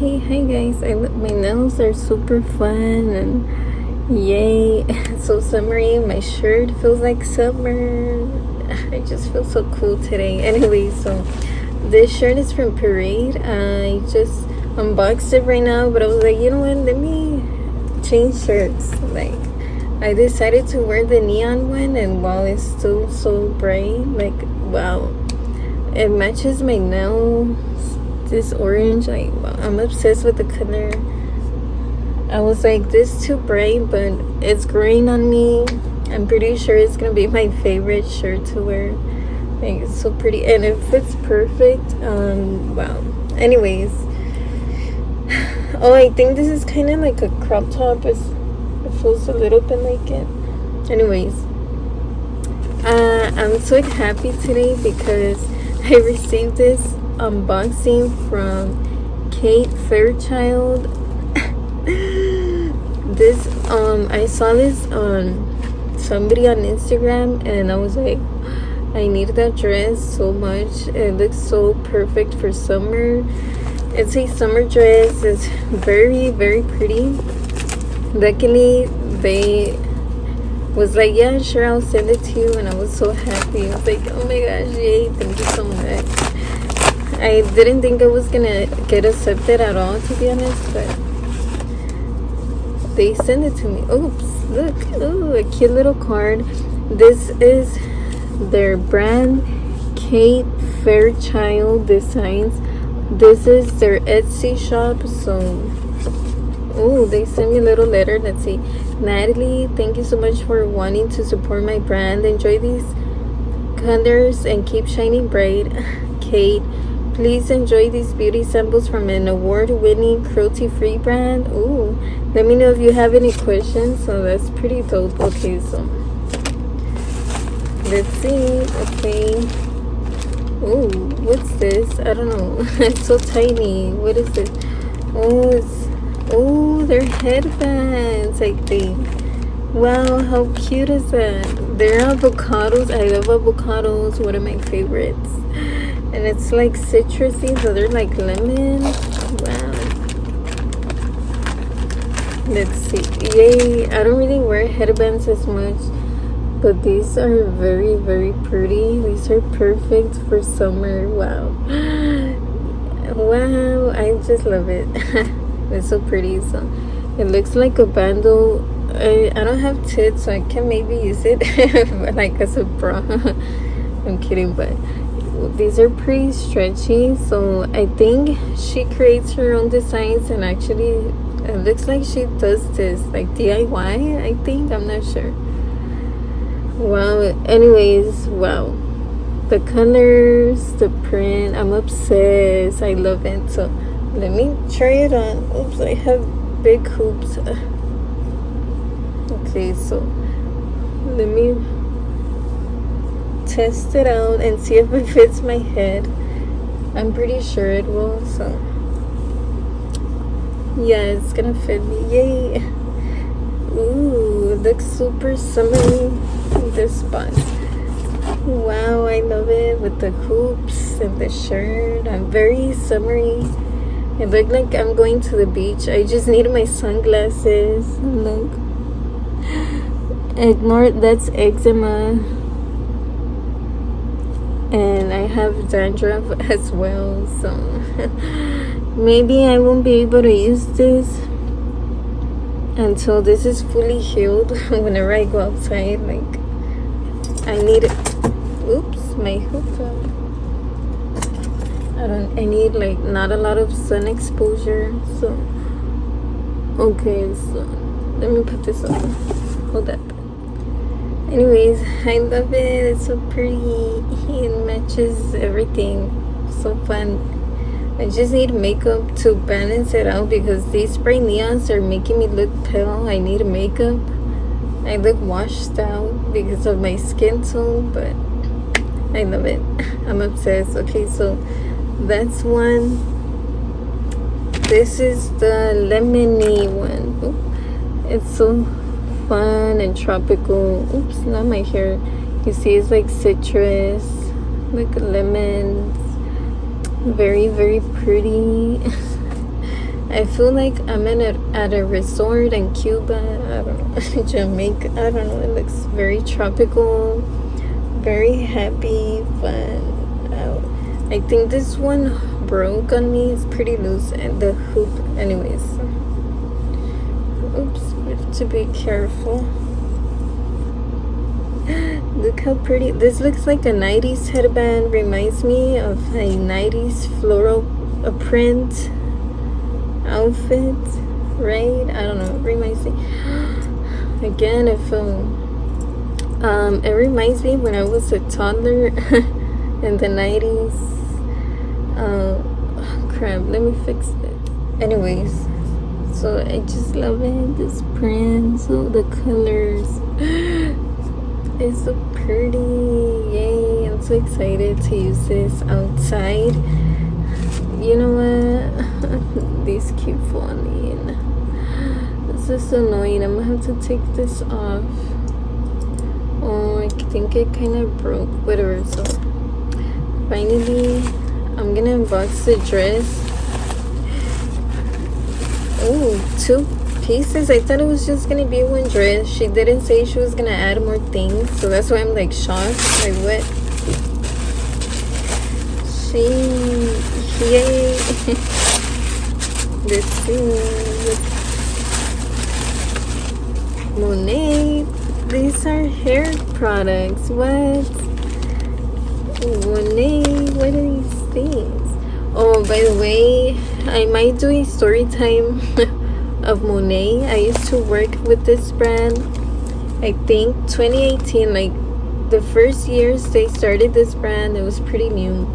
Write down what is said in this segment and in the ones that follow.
Okay, hi guys. My nails are super fun and yay. So summery. My shirt feels like summer. I just feel so cool today. Anyway, so this shirt is from Parade. I just unboxed it right now, but I was like, you know what? Let me change shirts. Like, I decided to wear the neon one, and wow, it's still so bright. Like, wow, it matches my nails. This orange, like, wow, I'm obsessed with the color. I was like, this too bright, but it's growing on me. I'm pretty sure it's gonna be my favorite shirt to wear. Like, it's so pretty and it fits perfect. Wow. Anyways, oh, I think this is kind of like a crop top. It feels a little bit like it. Anyways, I'm so happy today because I received this unboxing from Kfair. This I saw this on somebody on Instagram, and I was like, I need that dress so much. It looks so perfect for summer. It's a summer dress. It's very, very pretty. Luckily, they was like, yeah, sure, I'll send it to you, and I was so happy. I was like, oh my gosh, yay, thank you so much. I didn't think I was gonna get accepted at all, to be honest, but they sent it to me. Oops, look, ooh, a cute little card. This is their brand, Kate Fairchild Designs. This is their Etsy shop. So, oh, they sent me a little letter. Let's see. Natalie, thank you so much for wanting to support my brand. Enjoy these colors and keep shining bright. Kate, please enjoy these beauty samples from an award-winning cruelty-free brand. Ooh, let me know if you have any questions. So that's pretty dope. Okay, so let's see. Okay. Ooh, what's this? I don't know. It's so tiny. What is this? Oh, they're headbands, I think. Wow, how cute is that? They're avocados. I love avocados. One of my favorites. And it's like citrusy, so they're like lemon. Wow. Let's see. Yay. I don't really wear headbands as much, but these are very, very pretty. These are perfect for summer. Wow. Wow. I just love it. It's so pretty. So it looks like a bundle. I don't have tits, so I can maybe use it like as a bra. I'm kidding, but these are pretty stretchy. So I think she creates her own designs, and actually it looks like she does this like DIY, I think. I'm not sure. Wow. Anyways, wow, the colors, the print, I'm obsessed. I love it. So let me try it on. Oops, I have big hoops. Okay, so let me test it out and see if it fits my head. I'm pretty sure it will. So yeah, it's gonna fit me. Yay. Ooh, it looks super summery in this spot. Wow, I love it with the hoops and the shirt. I'm very summery. It looked like I'm going to the beach. I just need my sunglasses. Look, ignore, that's eczema. And I have dandruff as well, so maybe I won't be able to use this until this is fully healed. Whenever I go outside, like, I need it. Oops, my hoop fell. I need like not a lot of sun exposure. So okay, so let me put this on. Hold up. Anyways, I love it. It's so pretty. It matches everything. So fun. I just need makeup to balance it out because these spray neons are making me look pale. I need makeup. I look washed out because of my skin tone, but I love it. I'm obsessed. Okay, so that's one. This is the lemony one. Oop. It's so fun and tropical. Oops, not my hair. You see, it's like citrus, like lemons. Very, very pretty. I feel like I'm at a resort in Cuba. I don't know. Jamaica. I don't know. It looks very tropical, very happy, fun. I think this one broke on me. It's pretty loose, and the hoop. Anyways, oops. We have to be careful. Look how pretty. This looks like a 90s headband. Reminds me of a 90s floral print outfit, right? I don't know. It reminds me. Again, it reminds me when I was a toddler in the 90s. Crap. Let me fix it. Anyways, so I just love it. This print, so the colors. It's so pretty. Yay. I'm so excited to use this outside. You know what? These keep falling. This is annoying. I'm gonna have to take this off. Oh, I think it kind of broke. Whatever. So finally, I'm gonna unbox the dress. Oh, 2 pieces. I thought it was just gonna be one dress. She didn't say she was gonna add more things, so that's why I'm like shocked. Like, what? Yay. This is Monet. These are hair products. What? Monet. What are these things? Oh, by the way, I might do a story time of Monet. I used to work with this brand, I think 2018, like the first years they started this brand. It was pretty new.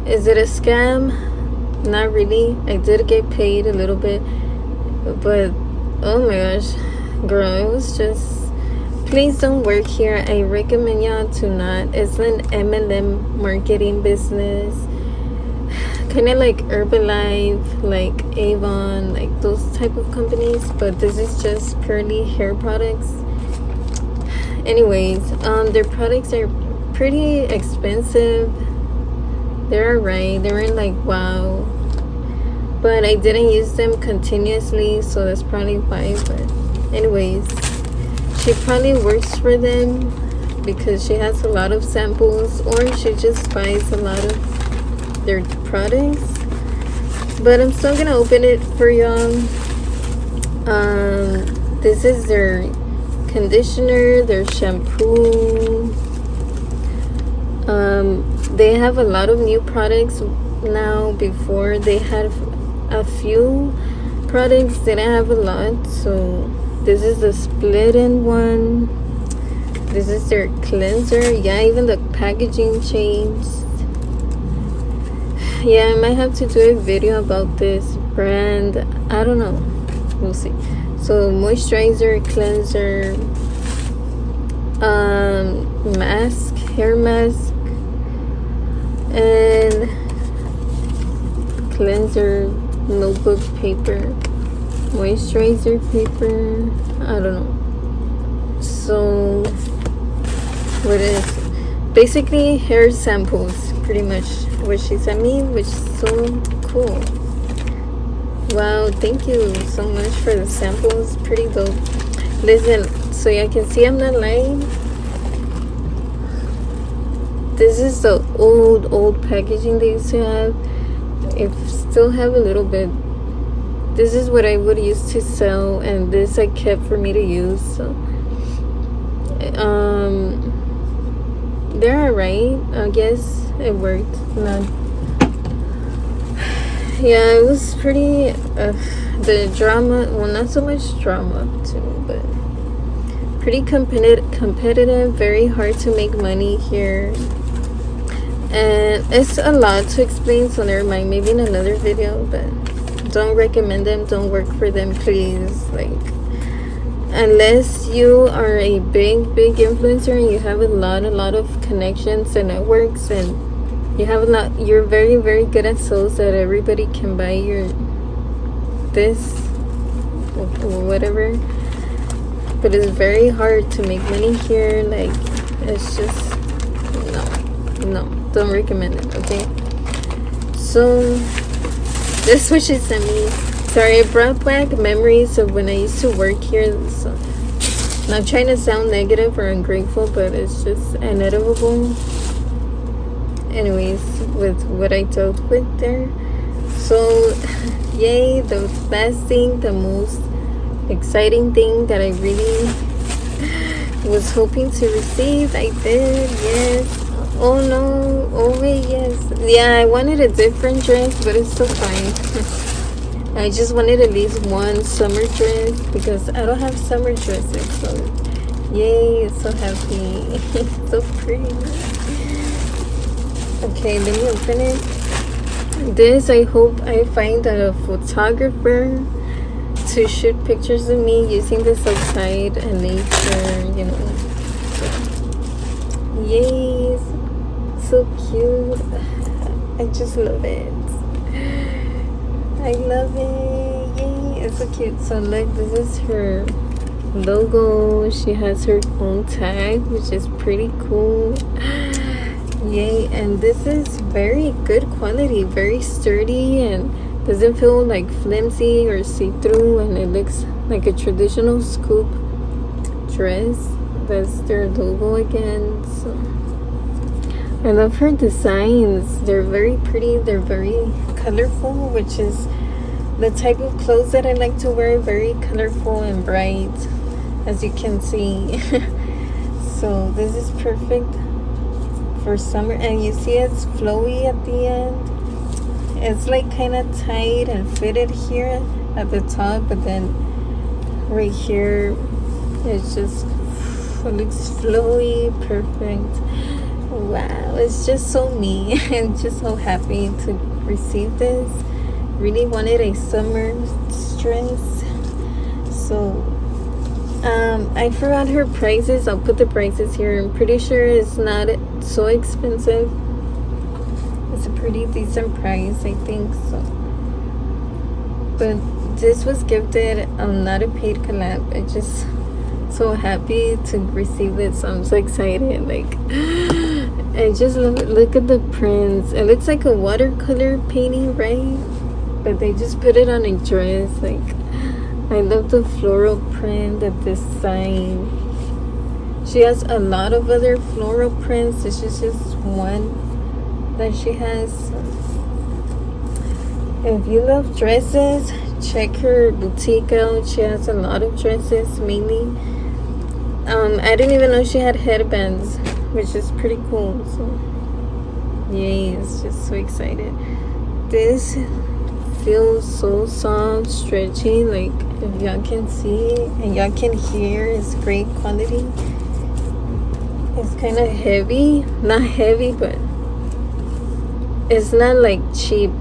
Is it a scam? Not really. I did get paid a little bit, but oh my gosh, girl, it was just, please don't work here. I recommend y'all to not. It's an MLM marketing business, kind of like Herbalife, like Avon, like those type of companies, but this is just purely hair products. Anyways, their products are pretty expensive. They're alright. They weren't like wow, but I didn't use them continuously, so that's probably why. But anyways, she probably works for them because she has a lot of samples, or she just buys a lot of their products. But I'm still gonna open it for y'all. This is their conditioner, their shampoo. They have a lot of new products now. Before they had a few products, they didn't have a lot. So this is the split in one. This is their cleanser. Yeah, even the packaging changed. Yeah, I might have to do a video about this brand. I don't know. We'll see. So moisturizer, cleanser, mask, hair mask, and cleanser, notebook paper, moisturizer paper. I don't know. So what is basically hair samples, pretty much what she sent me, which is so cool. Wow, thank you so much for the samples. Pretty dope. Listen, so you can see I'm not lying. This is the old packaging they used to have. I still have a little bit. This is what I would use to sell, and this I kept for me to use. So they're alright. I guess it worked. Not. Yeah, it was pretty. The drama. Well, not so much drama too, but pretty competitive. Very hard to make money here. And it's a lot to explain, so never mind, maybe in another video. But don't recommend them, don't work for them, please. Like, unless you are a big influencer and you have a lot of connections and networks, and you have a lot, you're very good at sales, that everybody can buy your this or whatever. But it's very hard to make money here. Like, it's just no, don't recommend it. Okay, So this is what she sent me. Sorry, it brought back memories of when I used to work here. So, not trying to sound negative or ungrateful, but it's just inevitable. Anyways, with what I dealt with there. So, yay, the best thing, the most exciting thing that I really was hoping to receive, I did, yes. Oh no, oh wait, yes. Yeah, I wanted a different dress, but it's still fine. I just wanted at least one summer dress because I don't have summer dresses. So, yay, so happy. So pretty. Okay, let me open it. This, I hope I find a photographer to shoot pictures of me using this outside and nature, you know. Yay, so cute. I just love it. I love it. Yay, it's so cute. So look, this is her logo. She has her own tag, which is pretty cool. Yay, and this is very good quality, very sturdy, and doesn't feel like flimsy or see-through, and it looks like a traditional scoop dress. That's their logo again. So I love her designs. They're very pretty, they're very colorful, which is the type of clothes that I like to wear, very colorful and bright, as you can see. So this is perfect for summer, and you see it's flowy at the end. It's like kind of tight and fitted here at the top, but then right here it's just, it looks flowy, perfect. Wow, it's just so me. I'm just so happy to receive this. Really wanted a summer dress. So I forgot her prices. I'll put the prices here. I'm pretty sure it's not so expensive. It's a pretty decent price, I think so. But this was gifted. I'm not a paid collab. I just so happy to receive it. So I'm so excited. Like, I just love it. Look at the prints. It looks like a watercolor painting, right? But they just put it on a dress. Like, I love the floral print, the design. She has a lot of other floral prints. This is just one that she has. If you love dresses, check her boutique out. She has a lot of dresses, mainly. I didn't even know she had headbands, which is pretty cool. So, yay, it's just so excited. This feels so soft, stretchy, like if y'all can see and y'all can hear, it's great quality. It's kind of heavy, not heavy, but it's not like cheap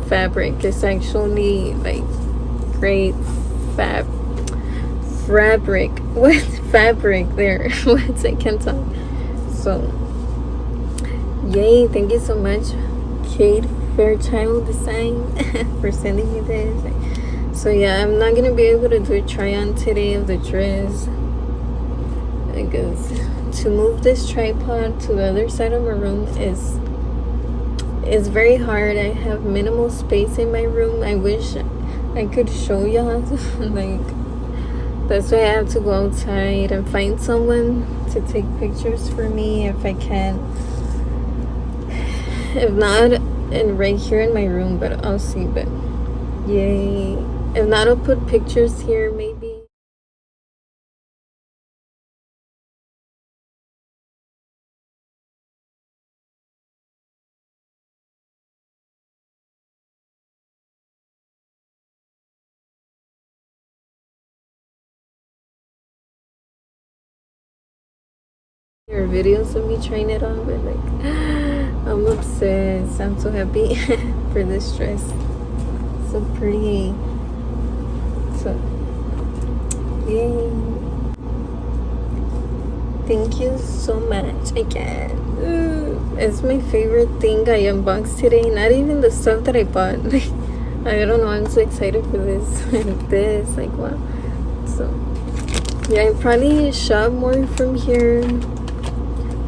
fabric. It's actually like great fabric. What fabric there? What, I can't talk. So yay, thank you so much, Kfair Design, for sending me this. So yeah, I'm not gonna be able to do a try on today of the dress because to move this tripod to the other side of my room is very hard. I have minimal space in my room. I wish I could show y'all. Like, that's why I have to go outside and find someone to take pictures for me if I can. If not, and right here in my room, but I'll see. But yay, if not, I'll put pictures here maybe. There are videos of me trying it on, but like, I'm obsessed. I'm so happy for this dress. So pretty. So, yay. Thank you so much again. It's my favorite thing I unboxed today. Not even the stuff that I bought. Like, I don't know. I'm so excited for this. And this, like, wow. So, yeah, I probably shop more from here.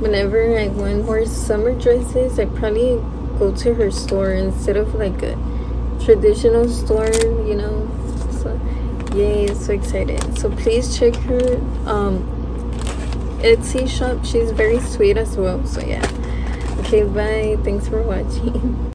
Whenever I want more summer dresses, I probably go to her store instead of like a traditional store, you know. So yay, so excited. So please check her Etsy shop. She's very sweet as well. So yeah. Okay, bye. Thanks for watching.